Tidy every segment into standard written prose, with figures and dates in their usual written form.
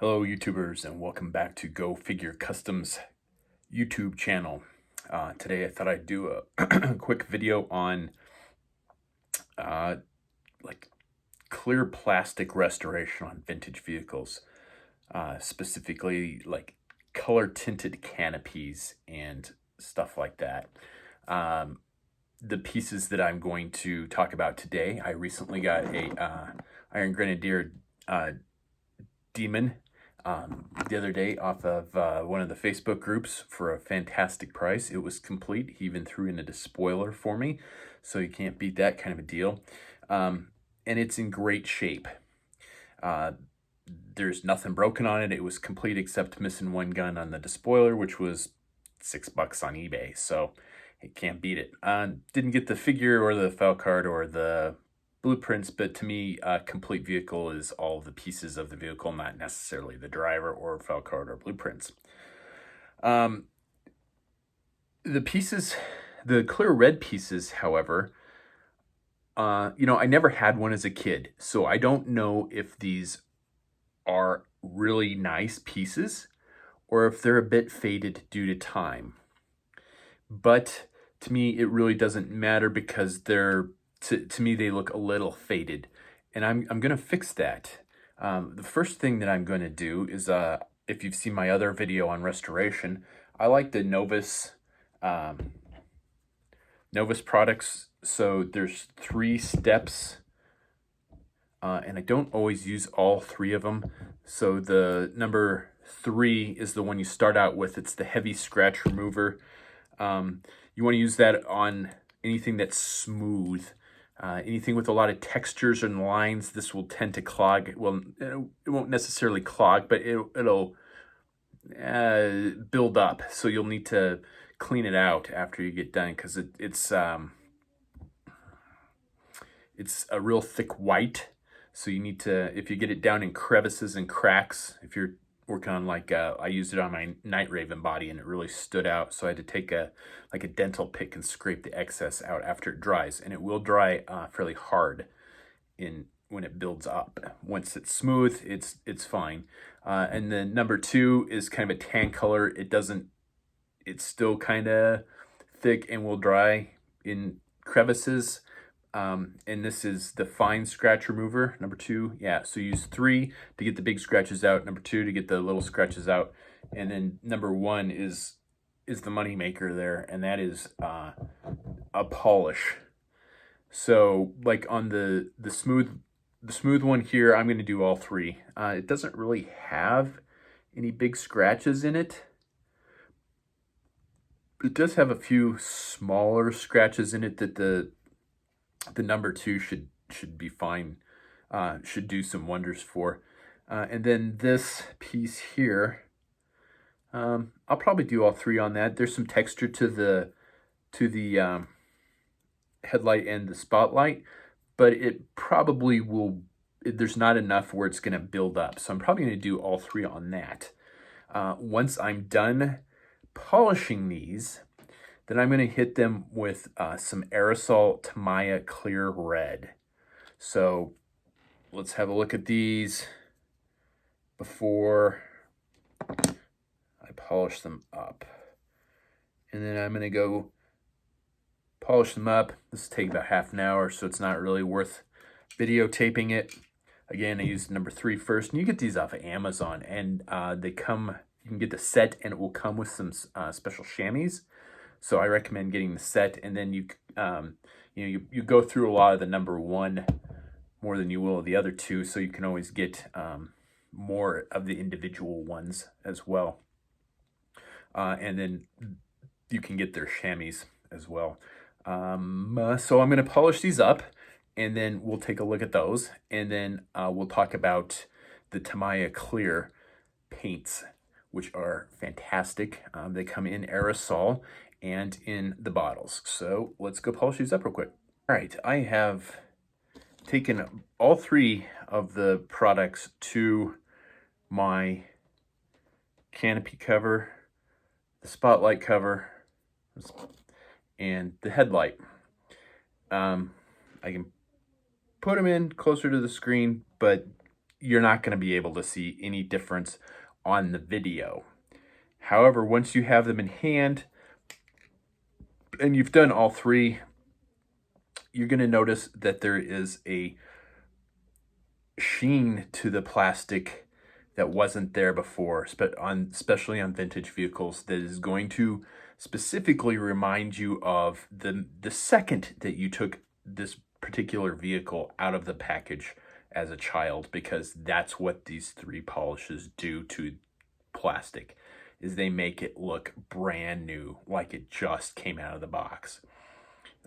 Hello YouTubers, and welcome back to Go Figure Customs YouTube channel. Today I thought I'd do a quick video on like clear plastic restoration on vintage vehicles, specifically like color tinted canopies and stuff like that. The pieces that I'm going to talk about today, I recently got a Iron Grenadier Demon the other day off of one of the Facebook groups for a fantastic price. It was complete. He even threw in a despoiler for me, so you can't beat that kind of a deal. And it's in great shape. There's nothing broken on it. It was complete except missing one gun on the despoiler, which was $6 on eBay, so it can't beat it. Didn't get the figure or the file card or the blueprints, but to me, a complete vehicle is all of the pieces of the vehicle, not necessarily the driver or file card or blueprints. The pieces, the clear red pieces, however, I never had one as a kid, so I don't know if these are really nice pieces or if they're a bit faded due to time. But to me, it really doesn't matter because they're to me, they look a little faded, and I'm going to fix that. The first thing that I'm going to do is, if you've seen my other video on restoration, I like the Novus products. So there's 3 steps, and I don't always use all 3 of them. So the number 3 is the one you start out with. It's the heavy scratch remover. You want to use that on anything that's smooth. Anything with a lot of textures and lines, this will tend to clog. Well, it won't necessarily clog, but it'll build up. So you'll need to clean it out after you get done, because it's a real thick white. So you need to, if you get it down in crevices and cracks, if you're working on I used it on my Night Raven body and it really stood out, so I had to take a dental pick and scrape the excess out after it dries, and it will dry fairly hard when it builds up. Once it's smooth, it's fine. And then number 2 is kind of a tan color. It's still kind of thick and will dry in crevices. And this is the fine scratch remover, number 2. Yeah, so use 3 to get the big scratches out, number 2 to get the little scratches out, and then number 1 is the money maker there, and that is a polish. So like on the smooth one here, I'm going to do all 3. It doesn't really have any big scratches in it. It does have a few smaller scratches in it that the number 2 should be fine, should do some wonders for. And then this piece here, I'll probably do all 3 on that. There's some texture to the headlight and the spotlight, but it probably will, there's not enough where it's going to build up. So I'm probably going to do all 3 on that. Once I'm done polishing these, then I'm going to hit them with some aerosol Tamiya Clear Red. So let's have a look at these before I polish them up. And then I'm going to go polish them up. This will take about half an hour, so it's not really worth videotaping it. Again, I used number 3 first, and you get these off of Amazon, and they come, you can get the set, and it will come with some special chamois. So I recommend getting the set, and then you go through a lot of the number 1 more than you will the other 2, so you can always get more of the individual ones as well. And then you can get their chamois as well. So I'm going to polish these up, and then we'll take a look at those, and then we'll talk about the Tamiya Clear paints, which are fantastic. They come in aerosol and in the bottles. So let's go polish these up real quick. All right, I have taken all 3 of the products to my canopy cover, the spotlight cover, and the headlight. I can put them in closer to the screen, but you're not going to be able to see any difference on the video. However, once you have them in hand and you've done all three, you're going to notice that there is a sheen to the plastic that wasn't there before, especially on vintage vehicles, that is going to specifically remind you of the second that you took this particular vehicle out of the package as a child, because that's what these three polishes do to plastic, is they make it look brand new, like it just came out of the box.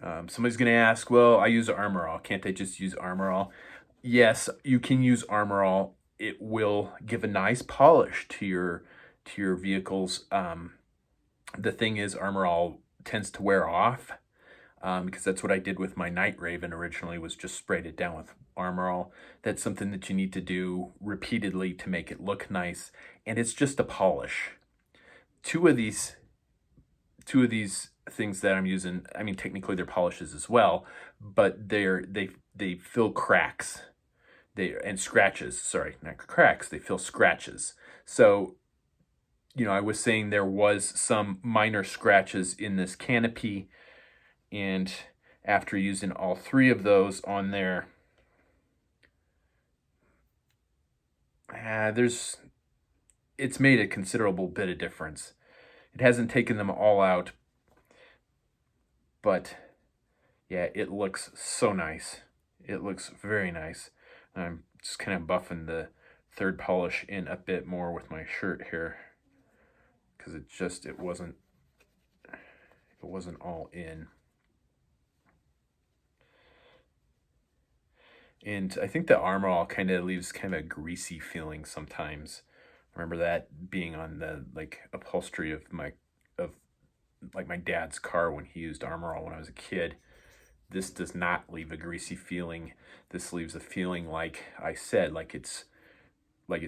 Somebody's going to ask, well, I use Armor All. Can't they just use Armor All? Yes, you can use Armor All. It will give a nice polish to your vehicles. The thing is, Armor All tends to wear off, because that's what I did with my Night Raven originally, was just sprayed it down with Armor All. That's something that you need to do repeatedly to make it look nice, and it's just a polish. Two of these things that I'm using, I mean, technically they're polishes as well, but they fill cracks. And scratches, sorry, not cracks, they fill scratches. So, I was saying there was some minor scratches in this canopy, and after using all three of those on there, it's made a considerable bit of difference. It hasn't taken them all out, but yeah, it looks so nice. It looks very nice. I'm just kind of buffing the third polish in a bit more with my shirt here, because it wasn't all in. And I think the Armor All kind of leaves kind of a greasy feeling sometimes. I remember that being on the upholstery of my dad's car when he used Armor All when I was a kid. This does not leave a greasy feeling. This leaves a feeling, like I said, like it's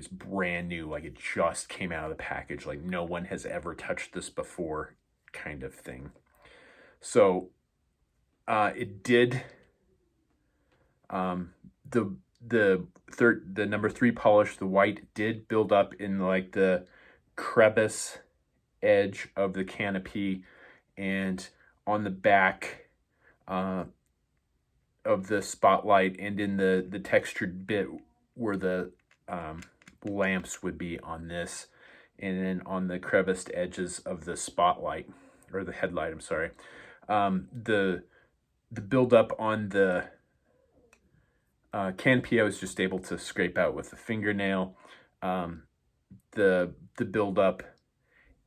brand new, like it just came out of the package, like no one has ever touched this before, kind of thing. So it did, the number 3 polish, the white, did build up in like the crevice edge of the canopy and on the back of the spotlight, and in the textured bit where the lamps would be on this, and then on the creviced edges of the spotlight, or the headlight, I'm sorry. The buildup on the canopy I was just able to scrape out with a fingernail. The buildup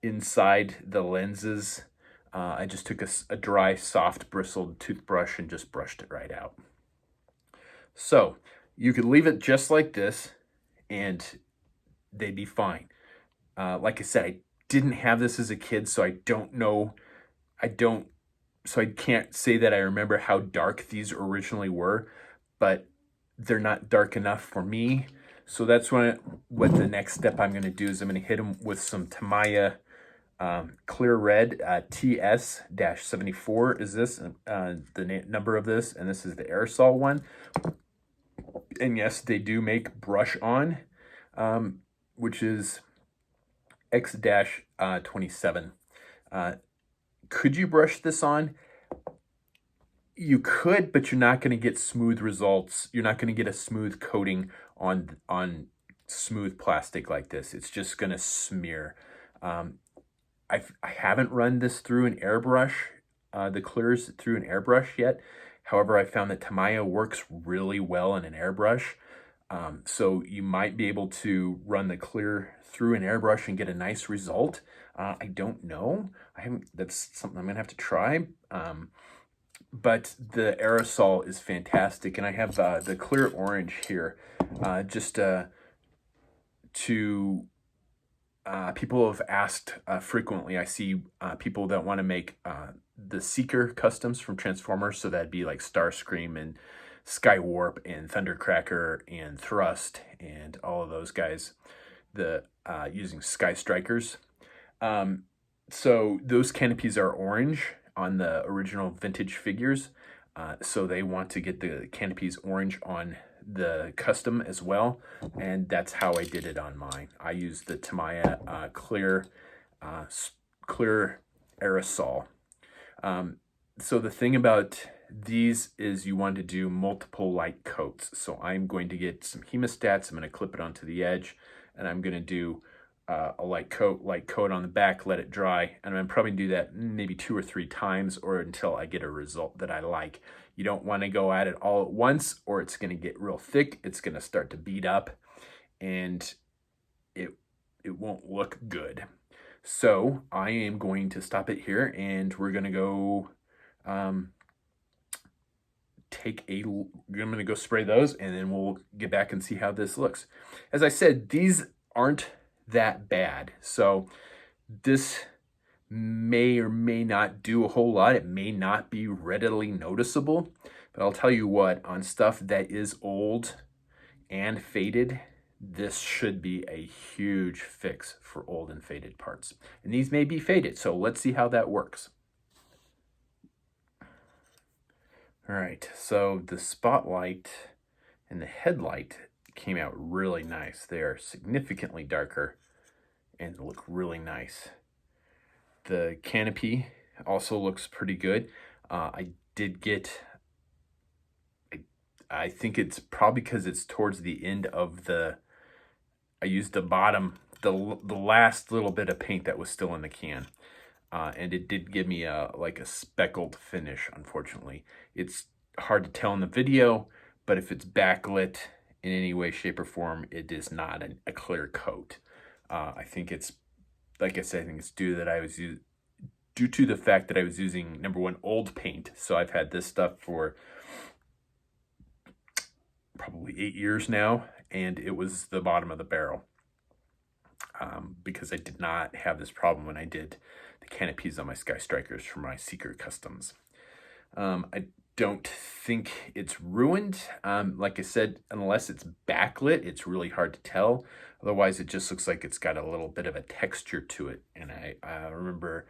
inside the lenses, I just took a dry, soft, bristled toothbrush and just brushed it right out. So you could leave it just like this and they'd be fine. Like I said, I didn't have this as a kid, so I can't say that I remember how dark these originally were, but they're not dark enough for me. So that's what the next step I'm going to do is I'm going to hit them with some Tamiya clear red. TS-74 is this, the number of this, and this is the aerosol one. And yes, they do make brush on, which is X-27. Could you brush this on? You could, but you're not going to get smooth results. You're not going to get a smooth coating on smooth plastic like this. It's just going to smear. I haven't run this through an airbrush, the clears through an airbrush yet. However, I found that Tamiya works really well in an airbrush. So you might be able to run the clear through an airbrush and get a nice result. I don't know. That's something I'm going to have to try. But the aerosol is fantastic. And I have the clear orange here, just to people have asked frequently. I see people that want to make the Seeker customs from Transformers, so that'd be like Starscream and Skywarp and Thundercracker and Thrust and all of those guys, using Sky Strikers. So those canopies are orange on the original vintage figures, so they want to get the canopies orange on the custom as well, and that's how I did it on mine. I used the Tamiya clear aerosol. So the thing about these is you want to do multiple light coats. So I'm going to get some hemostats. I'm going to clip it onto the edge, and I'm going to do a light coat on the back, let it dry. And I'm probably do that maybe 2 or 3 times or until I get a result that I like. You don't want to go at it all at once or it's going to get real thick. It's going to start to bead up and it won't look good. So I am going to stop it here and we're going to go I'm going to go spray those and then we'll get back and see how this looks. As I said, these aren't that bad. So this may or may not do a whole lot. It may not be readily noticeable, but I'll tell you what, on stuff that is old and faded, this should be a huge fix for old and faded parts. And these may be faded, so let's see how that works. All right, so the spotlight and the headlight came out really nice. They are significantly darker and look really nice. The canopy also looks pretty good. I did get, I think it's probably because it's towards the end of I used the bottom, the last little bit of paint that was still in the can. And it did give me like a speckled finish, unfortunately. It's hard to tell in the video, but if it's backlit in any way, shape, or form, it is not a clear coat. I think it's, like I said, I think it's due to the fact that I was using, number one, old paint. So I've had this stuff for probably 8 years now, and it was the bottom of the barrel. Because I did not have this problem when I did the canopies on my Sky Strikers for my Seeker Customs. I don't think it's ruined. Like I said, unless it's backlit, it's really hard to tell. Otherwise, it just looks like it's got a little bit of a texture to it. And I remember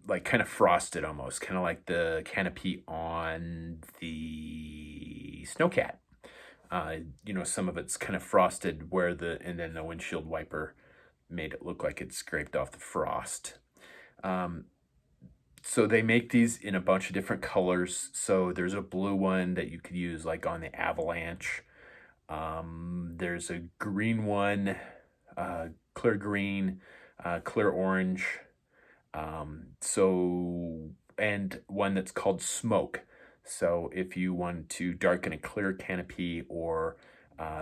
like kind of frosted almost, kind of like the canopy on the Snowcat. You know, some of it's kind of frosted and then the windshield wiper made it look like it scraped off the frost. So they make these in a bunch of different colors. So there's a blue one that you could use like on the Avalanche. There's a green one, clear green, clear orange. And one that's called Smoke. So if you want to darken a clear canopy or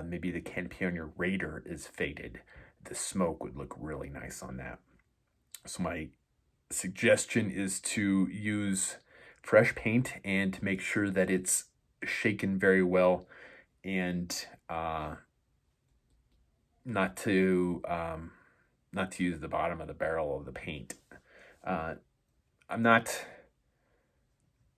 maybe the canopy on your Raider is faded, the Smoke would look really nice on that. So my suggestion is to use fresh paint and to make sure that it's shaken very well and not to use the bottom of the barrel of the paint. I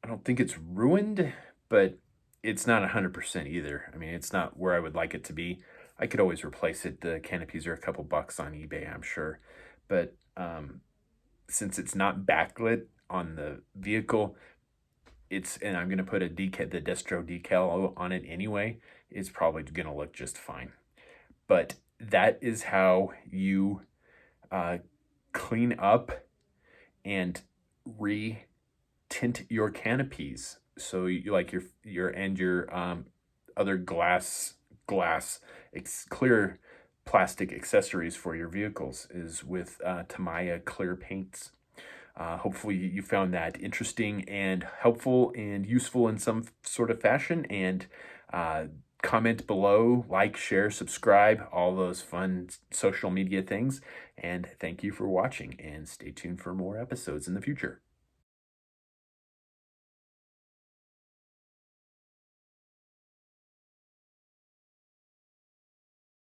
don't think it's ruined, but it's not 100% either. I mean, it's not where I would like it to be. I could always replace it. The canopies are a couple bucks on eBay, I'm sure. But since it's not backlit on the vehicle, and I'm going to put the Destro decal on it anyway, it's probably going to look just fine. But that is how you clean up and re-tint your canopies. So you like your other clear plastic accessories for your vehicles is with Tamiya clear paints. Hopefully you found that interesting and helpful and useful in some sort of fashion. And comment below, like, share, subscribe, all those fun social media things. And thank you for watching, and stay tuned for more episodes in the future.